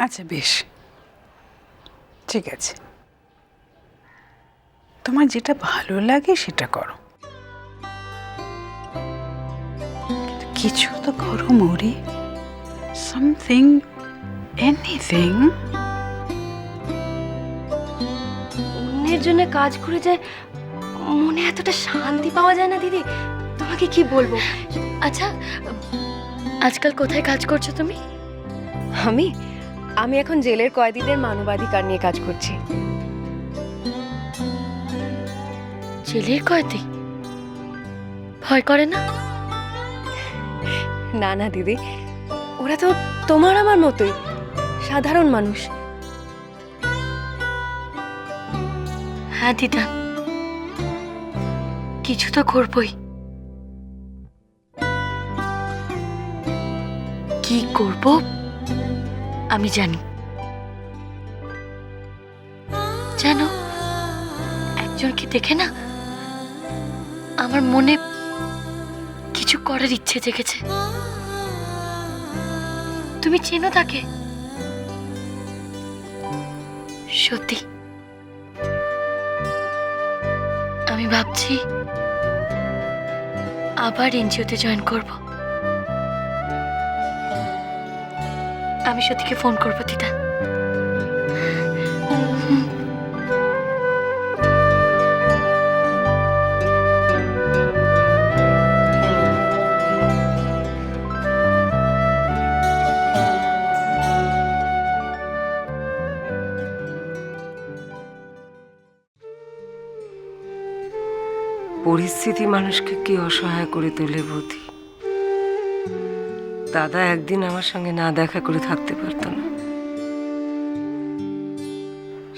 আচ্ছা বেশ, ঠিক আছে, তোমার যেটা ভালো লাগে সেটা করো, কিন্তু কিছু তো করো মৌরি, সামথিং, এনিথিং। অন্যের জন্য কাজ করে যায় মনে এতটা শান্তি পাওয়া যায় না দিদি, তোমাকে কি বলবো। আচ্ছা, আজকাল কোথায় কাজ করছো তুমি? আমি আমি এখন জেলের কয়েদিদের মানবাধিকার নিয়ে কাজ করছি। জেলের কয়েদি? ভয় করে না? না না দিদি, ওরা তো তোমার আমার মতোই সাধারণ মানুষ। হ্যাঁ দিদা, কিছু তো করবই। কি করব আমি জানি। জানো, একজনকে দেখে না আমার মনে কিছু করার ইচ্ছে জেগেছে। তুমি চেনো তাকে? সত্যি আমি ভাবছি আবার এনজিওতে জয়েন করব। আমি সত্যিকে ফোন করবো দিদা। পরিস্থিতি মানুষকে কি অসহায় করে তোলে বৌদি। দাদা একদিন আমার সঙ্গে না দেখা করে থাকতে পারতো না।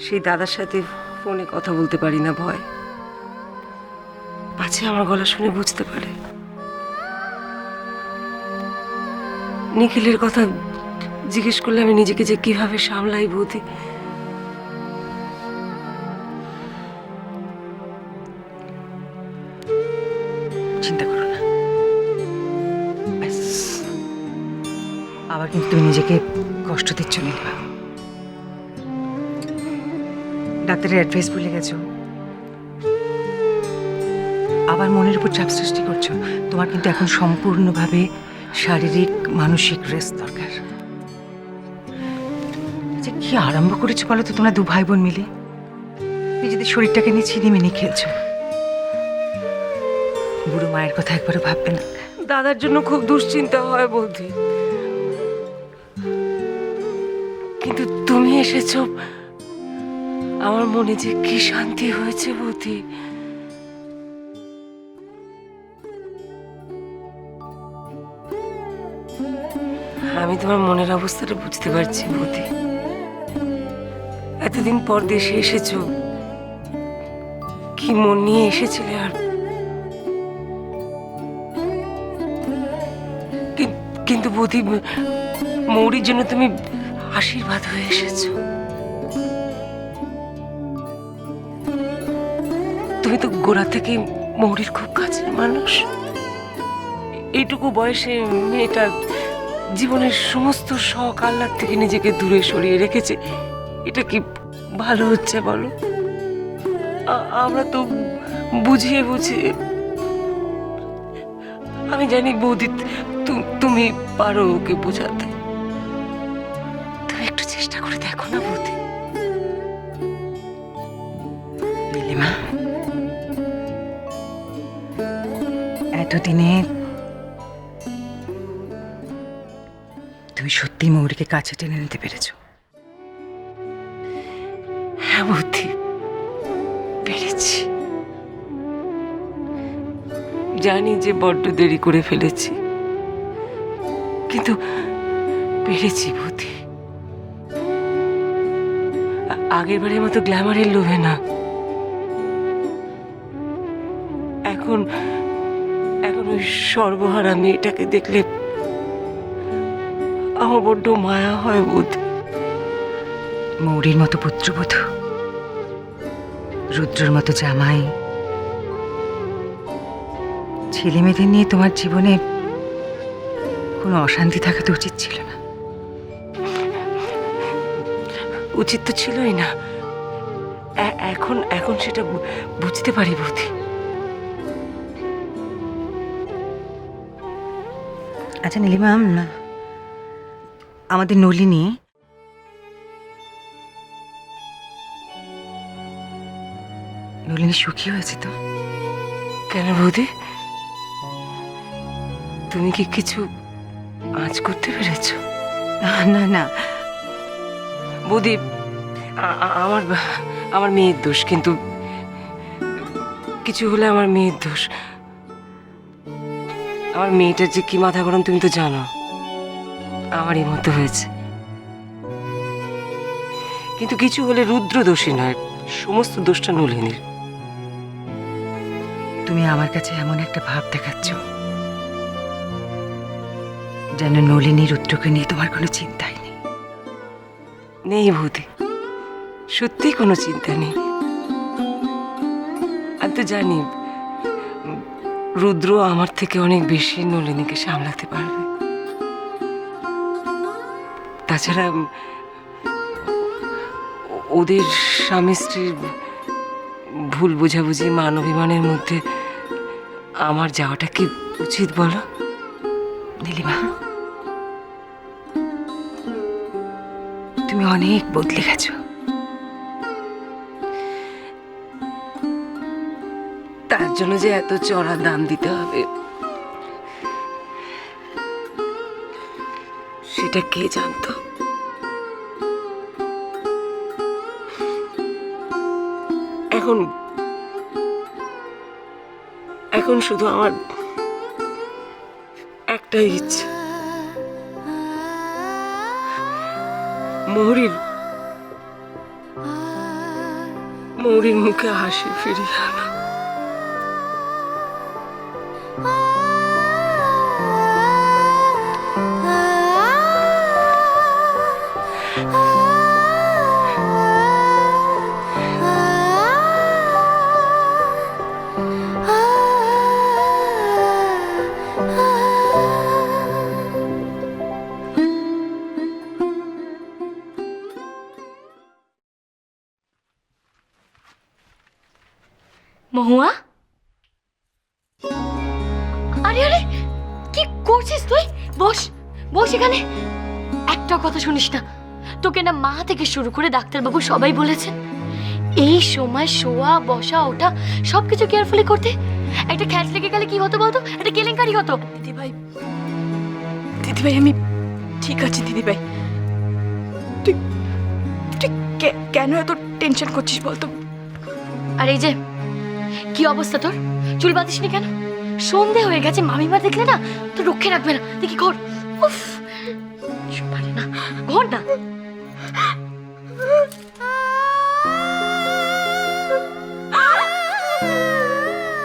সেই দাদার সাথে ফোনে কথা বলতে পারি না, ভয় পাছে আমার গলা শুনে বুঝতে পারে। নিখিলের কথা জিজ্ঞেস করলে আমি নিজেকে যে কিভাবে সামলাই বৌদি। চিন্তা করো না, ব্যাস, আবার কিন্তু তুমি নিজেকে কষ্ট দিচ্ছ নীলিমা। ডাক্তারের অ্যাডভাইস ভুলে গেছো, আবার মনের উপর চাপ সৃষ্টি করছো। তোমার কিন্তু এখন সম্পূর্ণভাবে শারীরিক মানসিক রেস্ট দরকার। আচ্ছা, কি আরম্ভ করেছো বলো তো তোমরা দু ভাই বোন মিলে? নিজেদের শরীরটাকে নিয়ে ছিনিমিনি খেলছো। বুড়ো মায়ের কথা একবারও ভাববে না? দাদার জন্য খুব দুশ্চিন্তা হয় বৌদি, কিন্তু তুমি এসেছো, আমার মনে যে কি শান্তি হয়েছে বৌদি। আমি তোমার মনের অবস্থাটা বুঝতে পারছি বৌদি। এতদিন পর দেশে এসেছো, কি মন নিয়ে এসেছিলে। আর কিন্তু বৌদি, মৌরির জন্য তুমি আশীর্বাদ হয়ে এসেছো। তুমি তো গোড়া থেকে মৌরির খুব কাছের মানুষ। এইটুকু বয়সে মেয়েটা জীবনের সমস্ত শখ আহ্লাদ থেকে নিজেকে দূরে সরিয়ে রেখেছে। এটা কি ভালো হচ্ছে বলো? আমরা তো বুঝিয়ে বুঝিয়ে, আমি জানি বৌদি তুমি পারো ওকে বোঝাতে। তুমি একটু চেষ্টা করে দেখো না বৌদি। নীলিমা, এতদিনে তুমি সত্যি মৌরিকে কাছে টেনে নিতে পেরেছো। হ্যাঁ বৌদি, পেরেছি। জানি যে বড্ড দেরি করে ফেলেছি, কিন্তু পেরেছি বৌদি। আগের বারের মতো গ্ল্যামারের লোভে না। এখন ওই সর্বহারা মেয়েটাকে দেখলে আমার বড্ড মায়া হয় বৌদি। মৌরির মতো পুত্রবধূ, রুদ্রর মতো জামাই, ছেলে মেয়েদের নিয়ে তোমার জীবনে কোনো অশান্তি থাকা তো উচিত ছিল না। উচিত তো ছিলই না। এখন এখন সেটা বুঝতে পারি বৌদি। আচ্ছা নীলিমা, আমাদের নলিনী সুখী হয়েছে তো? কেন বৌদি, তুমি কি কিছু আঁচ করতে পেরেছ? না না বৌদি, আমার আমার মেয়ের দোষ, কিন্তু কিছু হলে আমার মেয়ের দোষ। আমার মেয়েটার যে কি মাথা গরম তুমি তো জানো, আমারই মতো হয়েছে। কিন্তু কিছু হলে রুদ্র দোষী নয়, সমস্ত দোষটা নলিনীর। তুমি আমার কাছে এমন একটা ভাব দেখাচ্ছ যেন নলিনী রুদ্রকে নিয়ে তোমার কোনো চিন্তাই নেই। নেই বৌদি, সত্যি কোনো চিন্তা নেই। আমি তো জানি রুদ্র আমার থেকে অনেক বেশি নলিনীকে সামলাতে পারবে। তাছাড়া ওদের স্বামী স্ত্রীর ভুল বোঝাবুঝি, মান অভিমানের মধ্যে আমার যাওয়াটা কি উচিত বলো? নীলিমা, তুমি অনেক বদলে গেছো। তার জন্য যে এত চড়া দাম দিতে হবে সেটা কে জানতো? এখন এখন শুধু আমার একটাই ইচ্ছা, মৌরির মুখে হাসি ফিরিয়ে আনা। মহুয়া, আরে আরে কি করছিস তুই? বস বস এখানে। একটা কথা শুনিস না? তোকে না মা থেকে শুরু করে ডাক্তারবাবু সবাই বলেছেন এই সময় শোয়া বসা ওঠা সবকিছু কেয়ারফুলি করতে। একটা খ্যাচ লেগে গেলে কি হতো বলতো? একটা কেলেঙ্কারি হতো। দিদিভাই, দিদিভাই আমি ঠিক আছে। দিদিভাই তুই তুই কেন এত টেনশন করছিস বলতো? আর এই যে কি অবস্থা তোর? চুল বাঁধিসনি কেন? সন্ধে হয়ে গেছে, মামিমা দেখলে না তো রক্ষে রাখবে না। দেখি ঘর। উফ, পারে না, ঘর না।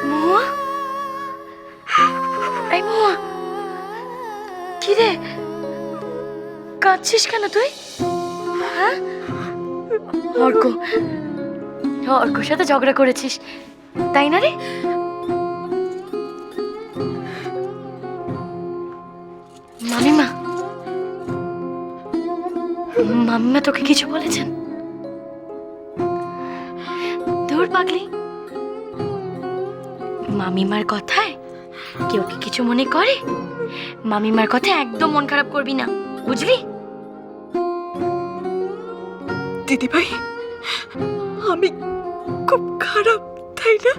মহুয়া, এই মহুয়া, কি রে কাঁদছিস কেন তুই? হ্যাঁ, অর্কর সাথে ঝগড়া করেছিস তাই না রে? মামিমা তোকে কিছু বলেছেন? দূর পাগলি, মামিমার কথায় কেউ কি কিছু মনে করে? মামিমার কথায় একদম মন খারাপ করবি না, বুঝলি? দিদিভাই আমি খুব খারাপ তাই না?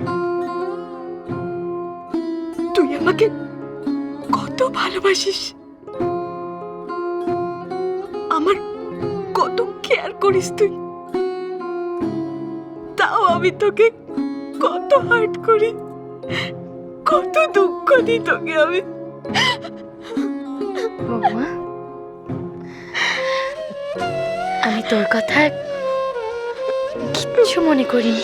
তুই আমাকে কত ভালোবাসিস, আমার কত কেয়ার করিস তুই, তাও আমি তোকে কত হার্ট করি, কত দুঃখ দিই তোকে আমি। বৌমা, আমি তোর কথা কিচ্ছু মনে করিনি।